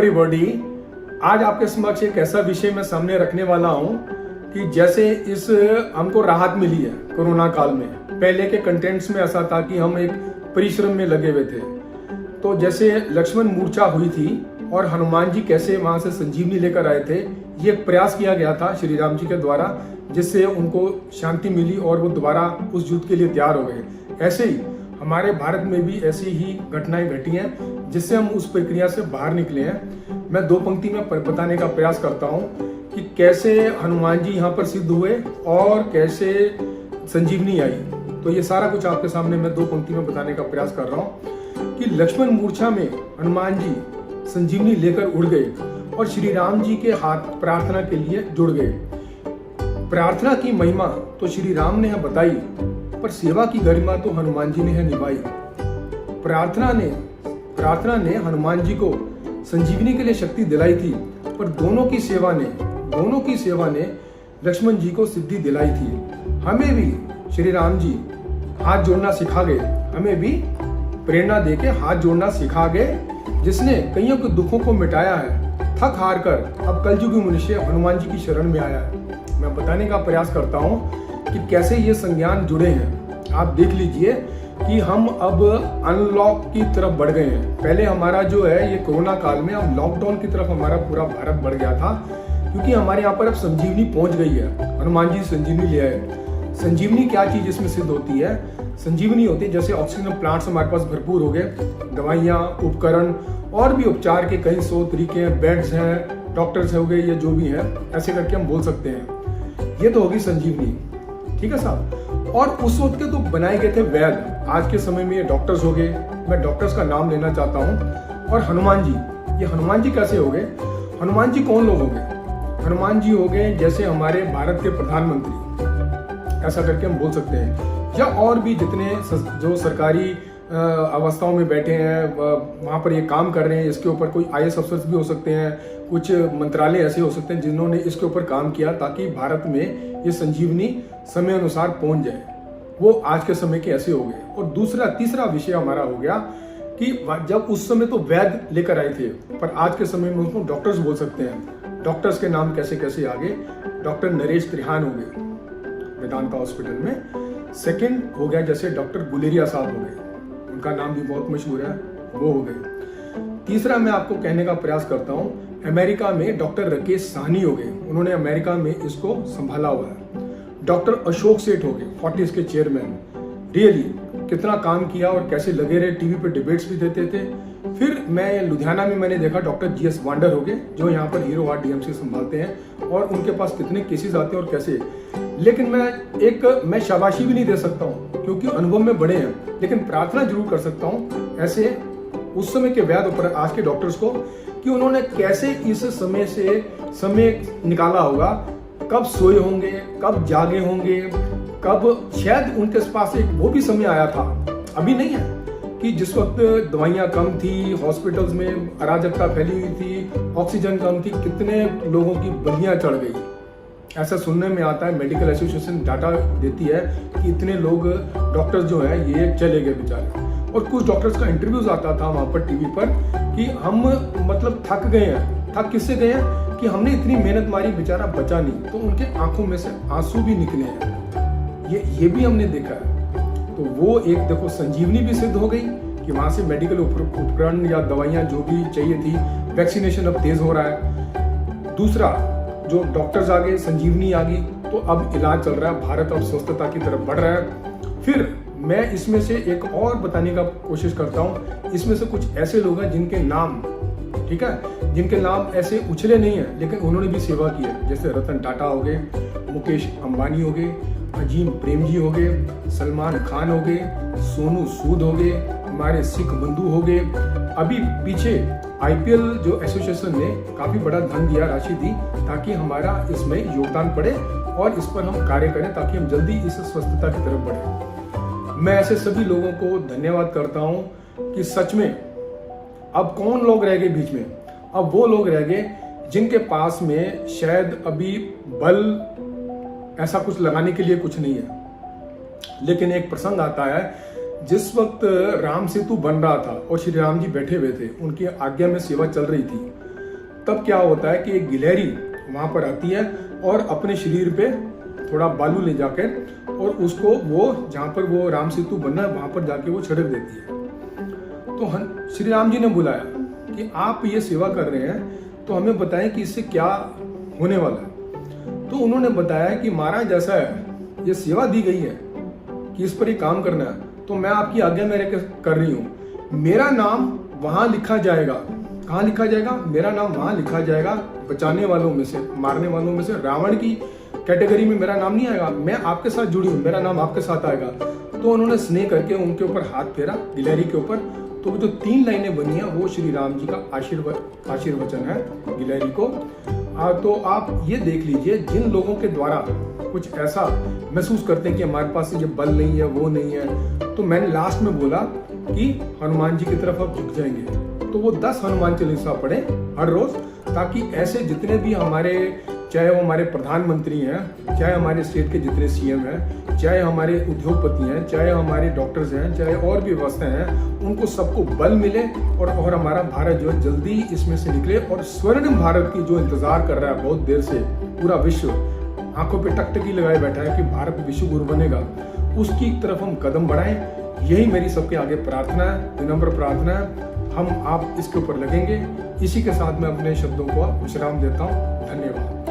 Everybody, आज आपके समक्ष एक ऐसा विषय मैं सामने रखने वाला हूं कि जैसे इस हमको राहत मिली है कोरोना काल में। पहले के कंटेंट्स में ऐसा था कि हम एक परिश्रम में लगे हुए थे, तो जैसे लक्ष्मण मूर्छा हुई थी और हनुमान जी कैसे वहां से संजीवनी लेकर आए थे, ये प्रयास किया गया था श्री राम जी के द्वारा, जिससे उनको शांति मिली और वो दोबारा उस युद्ध के लिए तैयार हो गए। ऐसे ही हमारे भारत में भी ऐसी ही घटनाएं घटी हैं जिससे हम उस प्रक्रिया से बाहर निकले हैं। मैं दो पंक्ति में बताने का प्रयास करता हूं कि कैसे हनुमान जी यहाँ पर सिद्ध हुए और कैसे संजीवनी आई। तो ये सारा कुछ आपके सामने मैं दो पंक्ति में बताने का प्रयास कर रहा हूँ कि लक्ष्मण मूर्छा में हनुमान जी संजीवनी लेकर उड़ गए और श्री राम जी के हाथ प्रार्थना के लिए जुड़ गए। प्रार्थना की महिमा तो श्री राम ने बताई, पर सेवा की गरिमा तो हनुमान जी ने निभाई। प्रार्थना ने हनुमान जी को संजीवनी के लिए शक्ति दिलाई थी, पर दोनों की सेवा ने लक्ष्मण जी को सिद्धि दिलाई थी। हमें भी श्री राम जी हाथ जोड़ना सिखा गए, हमें भी प्रेरणा देके हाथ जोड़ना सिखा गए, जिसने कईयों के दुखों को मिटाया है। थक हार कर अब कलयुगी मनुष्य हनुमान जी की शरण में आया है। मैं बताने का प्रयास करता हूँ कि कैसे ये संज्ञान जुड़े हैं। आप देख लीजिए कि हम अब अनलॉक की तरफ बढ़ गए हैं। पहले हमारा जो है ये कोरोना काल में अब लॉकडाउन की तरफ हमारा पूरा भारत बढ़ गया था, क्योंकि हमारे यहाँ पर अब संजीवनी पहुंच गई है। हनुमान जी संजीवनी ले आए। संजीवनी क्या चीज इसमें सिद्ध होती है? संजीवनी होती है जैसे ऑक्सीजन प्लांट्स हमारे पास भरपूर हो गए, दवाइयाँ, उपकरण और भी उपचार के कई 100 तरीके हैं, बेड्स हैं, डॉक्टर्स हो गए, ये जो भी है, ऐसे करके हम बोल सकते हैं। ये तो होगी संजीवनी, ठीक है साहब। और उस वक्त के तो बनाए गए थे वैद्य, आज के समय में ये डॉक्टर्स हो गए। मैं डॉक्टर्स का नाम लेना चाहता हूँ। और हनुमान जी, ये हनुमान जी कैसे हो गए? हनुमान जी कौन लोग हो गए? हनुमान जी हो गए जैसे हमारे भारत के प्रधानमंत्री, ऐसा करके हम बोल सकते हैं, या और भी जितने जो सरकारी अवस्थाओं में बैठे हैं, वहाँ पर ये काम कर रहे हैं। इसके ऊपर कोई IAS अफसर्स भी हो सकते हैं, कुछ मंत्रालय ऐसे हो सकते हैं जिन्होंने इसके ऊपर काम किया ताकि भारत में ये संजीवनी समय अनुसार पहुंच जाए। वो आज के समय के ऐसे हो गए। और तीसरा विषय हमारा हो गया कि जब उस समय तो वैद्य लेकर आए थे, पर आज के समय में उसको डॉक्टर्स बोल सकते हैं। डॉक्टर्स के नाम कैसे कैसे आ गए। डॉक्टर नरेश त्रिहान हो गए वेदांता हॉस्पिटल में। सेकंड हो गया जैसे डॉक्टर गुलेरिया साहब हो गए, उनका नाम भी बहुत मशहूर है, वो हो गए। तीसरा मैं आपको कहने का प्रयास करता हूँ, अमेरिका में डॉक्टर राकेश साहनी हो गए, उन्होंने अमेरिका में इसको संभाला हुआ है। डॉक्टर अशोक सेठ हो गए, फोर्टिस के चेयरमैन, रियली कितना काम किया और कैसे लगे रहे, टीवी पे डिबेट्स भी देते थे। फिर मैं लुधियाना में मैंने देखा डॉक्टर GS वांडर हो गए, जो यहाँ पर हीरो हार्ट DMC संभालते हैं, और उनके पास कितने केसेस आते हैं और कैसे। लेकिन मैं शाबाशी भी नहीं दे सकता हूँ क्योंकि अनुभव में बड़े हैं, लेकिन प्रार्थना जरूर कर सकता हूँ ऐसे उस समय के वैद्य ऊपर आज के डॉक्टर्स को, कि उन्होंने कैसे इस समय निकाला होगा, कब सोए होंगे, कब जागे होंगे, कब शायद उनके पास एक वो भी समय आया था, अभी नहीं है, कि जिस वक्त दवाइयाँ कम थी, हॉस्पिटल्स में अराजकता फैली हुई थी, ऑक्सीजन कम थी, कितने लोगों की बलियां चढ़ गई। ऐसा सुनने में आता है, मेडिकल एसोसिएशन डाटा देती है कि इतने लोग डॉक्टर्स जो है ये चले गए बेचारे। और कुछ डॉक्टर्स का इंटरव्यूज आता था वहां पर टीवी पर कि हम मतलब थक गए हैं। थक किससे गए हैं? कि हमने इतनी मेहनत मारी, बेचारा बचा नहीं, तो उनके आंखों में से आंसू भी निकले हैं। ये भी हमने देखा है। तो वो एक देखो संजीवनी भी सिद्ध हो गई कि वहां से मेडिकल उपकरण या दवाइयां जो भी चाहिए थी, वैक्सीनेशन अब तेज हो रहा है। दूसरा, जो डॉक्टर्स आ गए, संजीवनी आ गई, तो अब इलाज चल रहा है, भारत अब स्वस्थता की तरफ बढ़ रहा है। फिर मैं इसमें से एक और बताने का कोशिश करता हूँ। इसमें से कुछ ऐसे लोग हैं जिनके नाम, ठीक है, जिनके नाम ऐसे उछले नहीं है, लेकिन उन्होंने भी सेवा की है। जैसे रतन टाटा हो गए, मुकेश अंबानी हो गए, अजीम प्रेम जी हो गए, सलमान खान हो गए, सोनू सूद हो गए, हमारे सिख बंधु हो गए। अभी पीछे IPL जो एसोसिएशन ने काफी बड़ा धन दिया, राशि दी, ताकि हमारा इसमें योगदान पड़े और इस पर हम कार्य करें ताकि हम जल्दी इस स्वस्थता की तरफ बढ़े। मैं ऐसे सभी लोगों को धन्यवाद करता हूं कि सच में अब कौन लोग रह गए बीच में? अब वो लोग रह गए जिनके पास में शायद अभी बल ऐसा कुछ लगाने के लिए कुछ नहीं है। लेकिन एक प्रसंग आता है, जिस वक्त राम सेतु बन रहा था और श्री राम जी बैठे हुए थे, उनकी आज्ञा में सेवा चल रही थी, तब क्या होता है कि एक गिलहरी वहां पर आती है और अपने शरीर पे थोड़ा बालू ले जाकर और उसको वो जहां पर वो राम सेतु बनना है वहां पर जाके वो छिड़क देती है। तो श्री राम जी ने बुलाया कि आप ये सेवा कर रहे हैं तो हमें बताएं कि इससे क्या होने वाला है। तो उन्होंने बताया कि महाराज ऐसा है, ये सेवा दी गई है कि इस पर ही काम करना है, तो मैं आपकी आज्ञा में रहकर कर रही हूँ। मेरा नाम वहां लिखा जाएगा। कहाँ लिखा जाएगा? मेरा नाम वहां लिखा जाएगा बचाने वालों में से, मारने वालों में से। रावण की कैटेगरी में मेरा नाम नहीं आएगा, मैं आपके साथ जुड़ी हूँ, मेरा नाम आपके साथ आएगा। तो उन्होंने स्नेह करके उनके ऊपर हाथ फेरा, गिलहरी के ऊपर। तो वो जो 3 लाइनें बनी है वो श्री राम जी का आशीर्वचन है गिलहरी को। तो आप ये देख लीजिए, जिन लोगों के द्वारा कुछ ऐसा महसूस करते हैं कि हमारे पास ये बल नहीं है, वो नहीं है, तो मैंने लास्ट में बोला कि हनुमान जी की तरफ आप झुक जाएंगे। तो वो 10 हनुमान चालीसा पढ़े हर रोज, ताकि ऐसे जितने भी हमारे, चाहे वो हमारे प्रधानमंत्री हैं, चाहे हमारे स्टेट के जितने सीएम हैं, चाहे हमारे उद्योगपति हैं, चाहे हमारे डॉक्टर्स हैं, चाहे और भी व्यवस्थाएं हैं, उनको सबको बल मिले और हमारा भारत जो है जल्दी इसमें से निकले और स्वर्णिम भारत की जो इंतजार कर रहा है बहुत देर से पूरा विश्व आंखों पे टकटकी लगाए बैठा है कि भारत विश्व गुरु बनेगा, उसकी तरफ हम कदम बढ़ाएं। यही मेरी सबके आगे प्रार्थना है, विनम्र प्रार्थना है। हम आप इसके ऊपर लगेंगे। इसी के साथ मैं अपने शब्दों को विश्राम देता हूँ। धन्यवाद।